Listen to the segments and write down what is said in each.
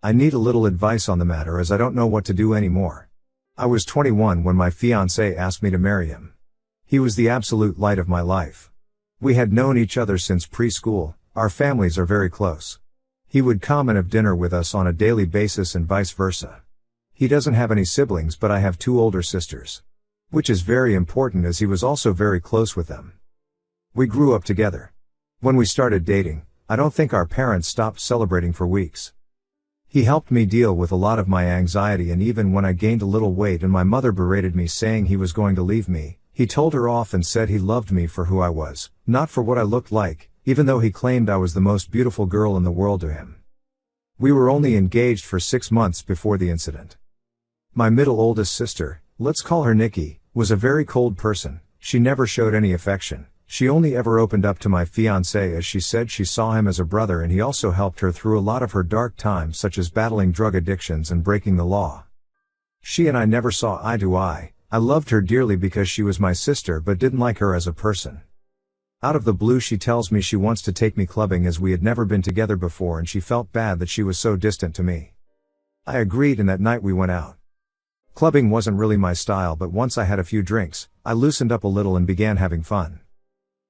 I need a little advice on the matter as I don't know what to do anymore. I was 21 when my fiancé asked me to marry him. He was the absolute light of my life. We had known each other since preschool, our families are very close. He would come and have dinner with us on a daily basis and vice versa. He doesn't have any siblings, but I have 2 older sisters. Which is very important as he was also very close with them. We grew up together. When we started dating, I don't think our parents stopped celebrating for weeks. He helped me deal with a lot of my anxiety, and even when I gained a little weight and my mother berated me saying he was going to leave me, he told her off and said he loved me for who I was, not for what I looked like, even though he claimed I was the most beautiful girl in the world to him. We were only engaged for 6 months before the incident. My middle oldest sister, let's call her Nikki, was a very cold person. She never showed any affection. She only ever opened up to my fiancé as she said she saw him as a brother, and he also helped her through a lot of her dark times, such as battling drug addictions and breaking the law. She and I never saw eye to eye. I loved her dearly because she was my sister but didn't like her as a person. Out of the blue she tells me she wants to take me clubbing as we had never been together before, and she felt bad that she was so distant to me. I agreed, and that night we went out. Clubbing wasn't really my style, but once I had a few drinks, I loosened up a little and began having fun.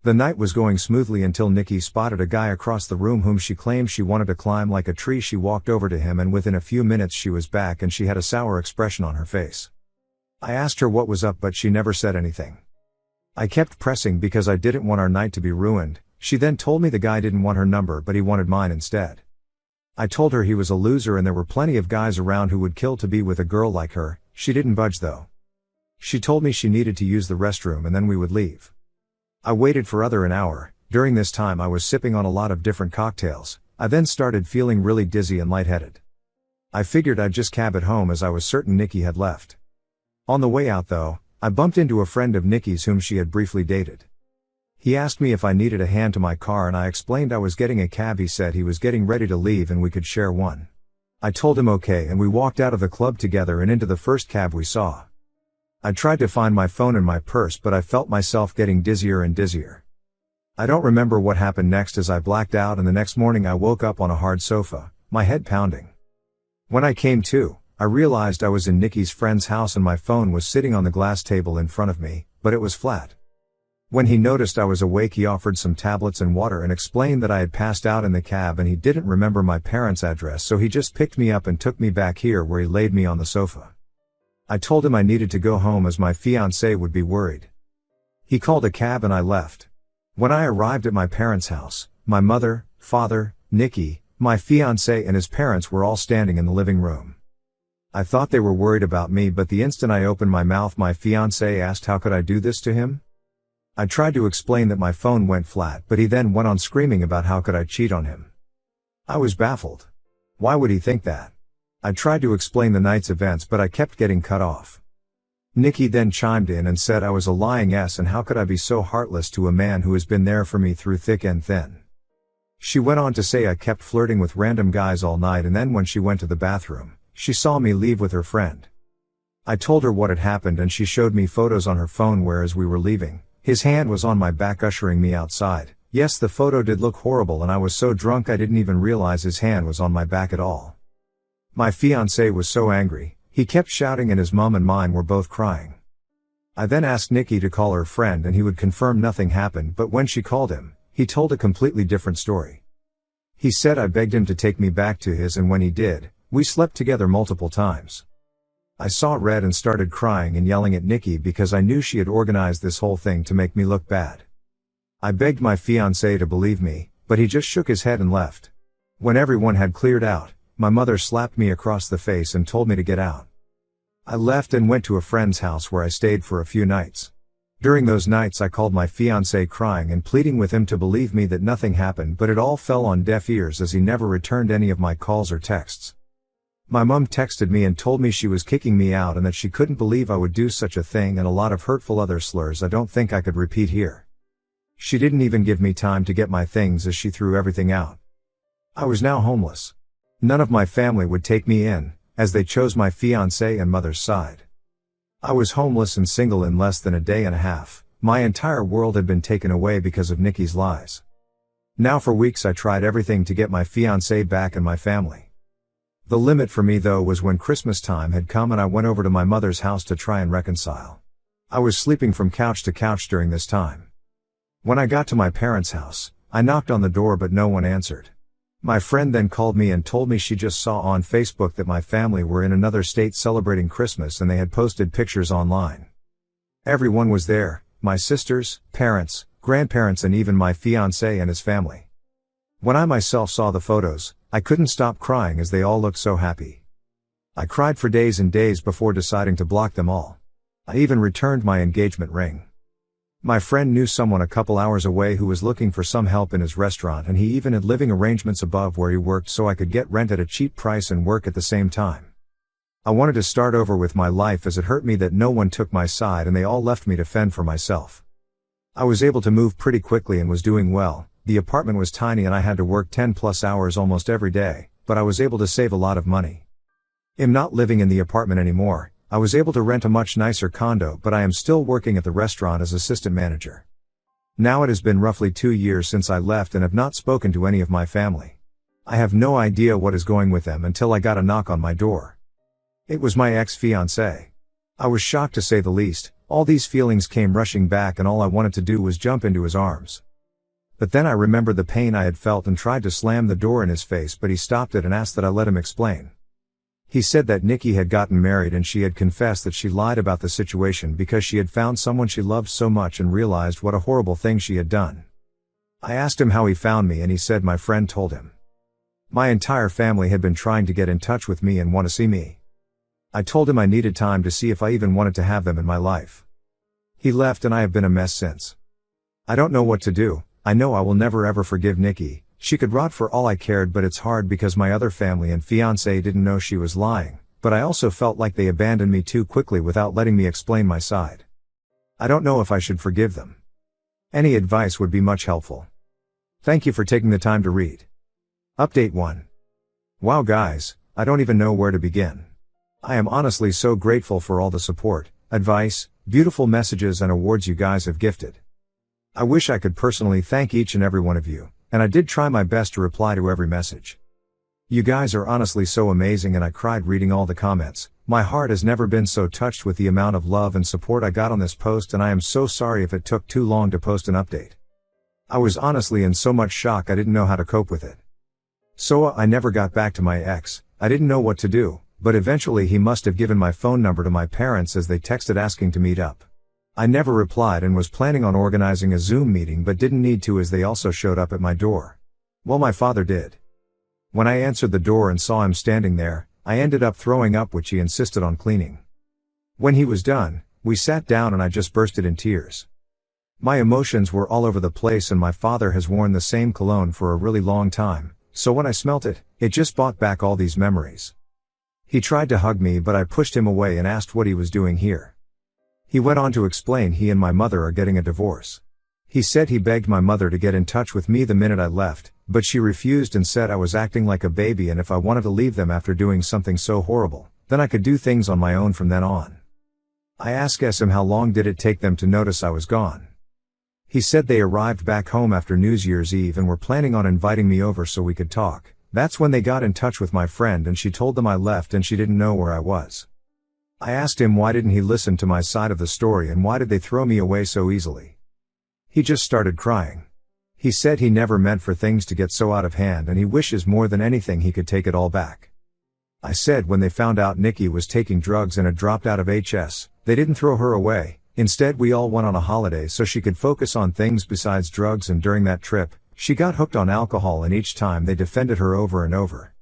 The night was going smoothly until Nikki spotted a guy across the room whom she claimed she wanted to climb like a tree. She walked over to him and within a few minutes she was back and she had a sour expression on her face. I asked her what was up, but she never said anything. I kept pressing because I didn't want our night to be ruined. She then told me the guy didn't want her number but he wanted mine instead. I told her he was a loser and there were plenty of guys around who would kill to be with a girl like her. She didn't budge though. She told me she needed to use the restroom and then we would leave. I waited for an hour. During this time I was sipping on a lot of different cocktails. I then started feeling really dizzy and lightheaded. I figured I'd just cab it home as I was certain Nikki had left. On the way out though, I bumped into a friend of Nikki's whom she had briefly dated. He asked me if I needed a hand to my car and I explained I was getting a cab. He said he was getting ready to leave and we could share one. I told him okay and we walked out of the club together and into the first cab we saw. I tried to find my phone in my purse but I felt myself getting dizzier and dizzier. I don't remember what happened next as I blacked out, and the next morning I woke up on a hard sofa, my head pounding. When I came to, I realized I was in Nikki's friend's house and my phone was sitting on the glass table in front of me, but it was flat. When he noticed I was awake he offered some tablets and water and explained that I had passed out in the cab and he didn't remember my parents' address, so he just picked me up and took me back here where he laid me on the sofa. I told him I needed to go home as my fiancé would be worried. He called a cab and I left. When I arrived at my parents' house, my mother, father, Nikki, my fiancé and his parents were all standing in the living room. I thought they were worried about me, but the instant I opened my mouth my fiancé asked how could I do this to him? I tried to explain that my phone went flat, but he then went on screaming about how could I cheat on him. I was baffled. Why would he think that? I tried to explain the night's events but I kept getting cut off. Nikki then chimed in and said I was a lying ass and how could I be so heartless to a man who has been there for me through thick and thin. She went on to say I kept flirting with random guys all night, and then when she went to the bathroom, she saw me leave with her friend. I told her what had happened and she showed me photos on her phone where as we were leaving, his hand was on my back ushering me outside. Yes, the photo did look horrible and I was so drunk I didn't even realize his hand was on my back at all. My fiancé was so angry, he kept shouting and his mom and mine were both crying. I then asked Nikki to call her friend and he would confirm nothing happened, but when she called him, he told a completely different story. He said I begged him to take me back to his, and when he did, we slept together multiple times. I saw red and started crying and yelling at Nikki because I knew she had organized this whole thing to make me look bad. I begged my fiancé to believe me, but he just shook his head and left. When everyone had cleared out, my mother slapped me across the face and told me to get out. I left and went to a friend's house where I stayed for a few nights. During those nights I called my fiancé crying and pleading with him to believe me that nothing happened, but it all fell on deaf ears as he never returned any of my calls or texts. My mom texted me and told me she was kicking me out and that she couldn't believe I would do such a thing, and a lot of hurtful other slurs I don't think I could repeat here. She didn't even give me time to get my things as she threw everything out. I was now homeless. None of my family would take me in, as they chose my fiancé and mother's side. I was homeless and single in less than a day and a half. My entire world had been taken away because of Nikki's lies. Now for weeks I tried everything to get my fiancé back and my family. The limit for me though was when Christmas time had come and I went over to my mother's house to try and reconcile. I was sleeping from couch to couch during this time. When I got to my parents' house, I knocked on the door but no one answered. My friend then called me and told me she just saw on Facebook that my family were in another state celebrating Christmas and they had posted pictures online. Everyone was there, my sisters, parents, grandparents and even my fiancé and his family. When I myself saw the photos, I couldn't stop crying as they all looked so happy. I cried for days and days before deciding to block them all. I even returned my engagement ring. My friend knew someone a couple hours away who was looking for some help in his restaurant and he even had living arrangements above where he worked so I could get rent at a cheap price and work at the same time. I wanted to start over with my life as it hurt me that no one took my side and they all left me to fend for myself. I was able to move pretty quickly and was doing well. The apartment was tiny and I had to work 10+ hours almost every day, but I was able to save a lot of money. I'm not living in the apartment anymore. I was able to rent a much nicer condo but I am still working at the restaurant as assistant manager. Now it has been roughly 2 years since I left and have not spoken to any of my family. I have no idea what is going with them until I got a knock on my door. It was my ex-fiancé. I was shocked to say the least. All these feelings came rushing back and all I wanted to do was jump into his arms. But then I remembered the pain I had felt and tried to slam the door in his face but he stopped it and asked that I let him explain. He said that Nikki had gotten married and she had confessed that she lied about the situation because she had found someone she loved so much and realized what a horrible thing she had done. I asked him how he found me and he said my friend told him. My entire family had been trying to get in touch with me and want to see me. I told him I needed time to see if I even wanted to have them in my life. He left and I have been a mess since. I don't know what to do. I know I will never ever forgive Nikki. She could rot for all I cared but it's hard because my other family and fiancé didn't know she was lying, but I also felt like they abandoned me too quickly without letting me explain my side. I don't know if I should forgive them. Any advice would be much helpful. Thank you for taking the time to read. Update 1. Wow guys, I don't even know where to begin. I am honestly so grateful for all the support, advice, beautiful messages and awards you guys have gifted. I wish I could personally thank each and every one of you. And I did try my best to reply to every message. You guys are honestly so amazing and I cried reading all the comments. My heart has never been so touched with the amount of love and support I got on this post and I am so sorry if it took too long to post an update. I was honestly in so much shock I didn't know how to cope with it. So I never got back to my ex. I didn't know what to do, but eventually he must have given my phone number to my parents as they texted asking to meet up. I never replied and was planning on organizing a Zoom meeting but didn't need to as they also showed up at my door. Well, my father did. When I answered the door and saw him standing there, I ended up throwing up which he insisted on cleaning. When he was done, we sat down and I just bursted in tears. My emotions were all over the place and my father has worn the same cologne for a really long time, so when I smelt it, it just brought back all these memories. He tried to hug me but I pushed him away and asked what he was doing here. He went on to explain he and my mother are getting a divorce. He said he begged my mother to get in touch with me the minute I left, but she refused and said I was acting like a baby and if I wanted to leave them after doing something so horrible, then I could do things on my own from then on. I asked him how long did it take them to notice I was gone. He said they arrived back home after New Year's Eve and were planning on inviting me over so we could talk. That's when they got in touch with my friend and she told them I left and she didn't know where I was. I asked him why didn't he listen to my side of the story and why did they throw me away so easily. He just started crying. He said he never meant for things to get so out of hand and he wishes more than anything he could take it all back. I said when they found out Nikki was taking drugs and had dropped out of HS, they didn't throw her away, instead we all went on a holiday so she could focus on things besides drugs and during that trip, she got hooked on alcohol and each time they defended her over and over.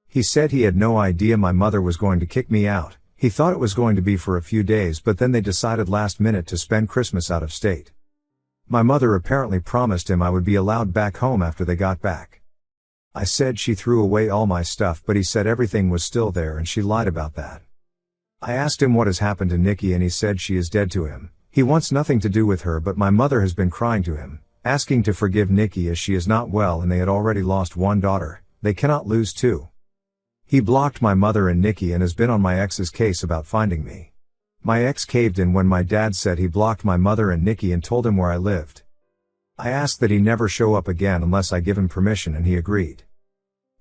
He said he had no idea my mother was going to kick me out. He thought it was going to be for a few days but then they decided last minute to spend Christmas out of state. My mother apparently promised him I would be allowed back home after they got back. I said she threw away all my stuff but he said everything was still there and she lied about that. I asked him what has happened to Nikki and he said she is dead to him. He wants nothing to do with her but my mother has been crying to him, asking to forgive Nikki as she is not well and they had already lost one daughter, they cannot lose two. He blocked my mother and Nikki and has been on my ex's case about finding me. My ex caved in when my dad said he blocked my mother and Nikki and told him where I lived. I asked that he never show up again unless I give him permission and he agreed.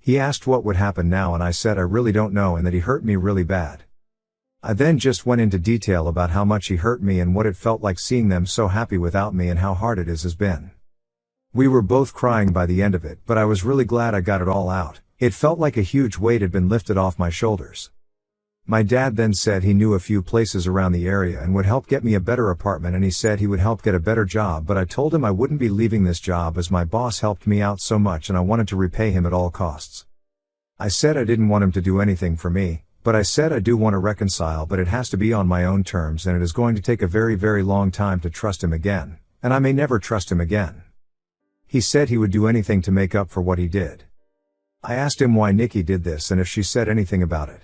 He asked what would happen now and I said I really don't know and that he hurt me really bad. I then just went into detail about how much he hurt me and what it felt like seeing them so happy without me and how hard it has been. We were both crying by the end of it, but I was really glad I got it all out. It felt like a huge weight had been lifted off my shoulders. My dad then said he knew a few places around the area and would help get me a better apartment, and he said he would help get a better job, but I told him I wouldn't be leaving this job as my boss helped me out so much and I wanted to repay him at all costs. I said I didn't want him to do anything for me, but I said I do want to reconcile, but it has to be on my own terms and it is going to take a very, very long time to trust him again, and I may never trust him again. He said he would do anything to make up for what he did. I asked him why Nikki did this and if she said anything about it.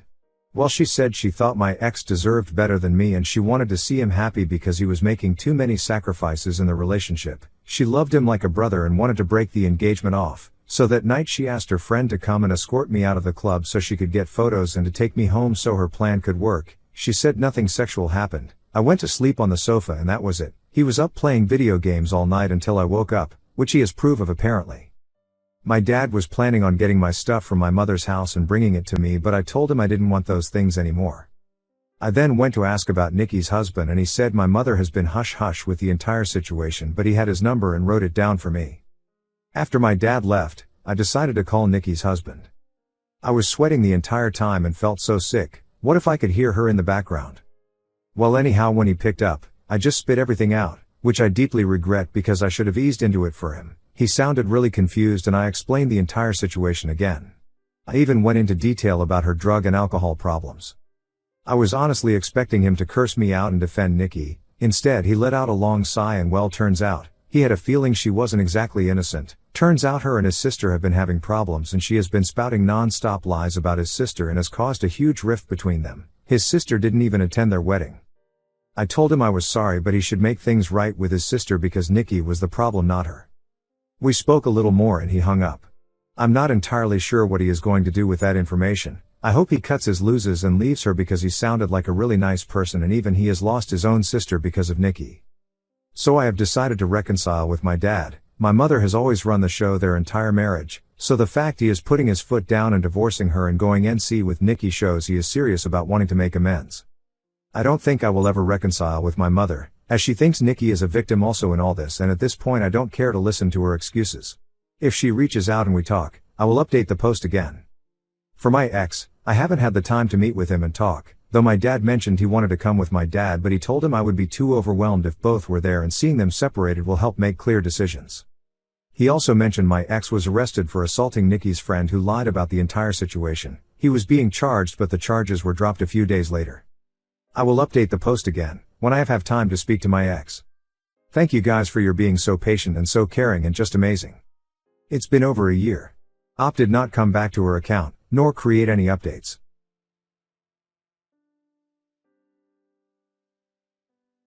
Well, she said she thought my ex deserved better than me and she wanted to see him happy because he was making too many sacrifices in the relationship. She loved him like a brother and wanted to break the engagement off, so that night she asked her friend to come and escort me out of the club so she could get photos and to take me home so her plan could work. She said nothing sexual happened. I went to sleep on the sofa and that was it. He was up playing video games all night until I woke up, which he has proof of apparently. My dad was planning on getting my stuff from my mother's house and bringing it to me, but I told him I didn't want those things anymore. I then went to ask about Nikki's husband and he said my mother has been hush-hush with the entire situation, but he had his number and wrote it down for me. After my dad left, I decided to call Nikki's husband. I was sweating the entire time and felt so sick. What if I could hear her in the background? Well, anyhow, when he picked up, I just spit everything out, which I deeply regret because I should have eased into it for him. He sounded really confused and I explained the entire situation again. I even went into detail about her drug and alcohol problems. I was honestly expecting him to curse me out and defend Nikki. Instead, he let out a long sigh and well, turns out, he had a feeling she wasn't exactly innocent. Turns out her and his sister have been having problems and she has been spouting non-stop lies about his sister and has caused a huge rift between them. His sister didn't even attend their wedding. I told him I was sorry, but he should make things right with his sister because Nikki was the problem, not her. We spoke a little more and he hung up. I'm not entirely sure what he is going to do with that information. I hope he cuts his losses and leaves her because he sounded like a really nice person and even he has lost his own sister because of Nikki. So I have decided to reconcile with my dad. My mother has always run the show their entire marriage, so the fact he is putting his foot down and divorcing her and going NC with Nikki shows he is serious about wanting to make amends. I don't think I will ever reconcile with my mother, as she thinks Nikki is a victim also in all this, and at this point I don't care to listen to her excuses. If she reaches out and we talk, I will update the post again. For my ex, I haven't had the time to meet with him and talk, though my dad mentioned he wanted to come with my dad, but he told him I would be too overwhelmed if both were there and seeing them separated will help make clear decisions. He also mentioned my ex was arrested for assaulting Nikki's friend who lied about the entire situation. He was being charged but the charges were dropped a few days later. I will update the post again when I have time to speak to my ex. Thank you guys for your being so patient and so caring and just amazing. It's been over a year. Op did not come back to her account, nor create any updates.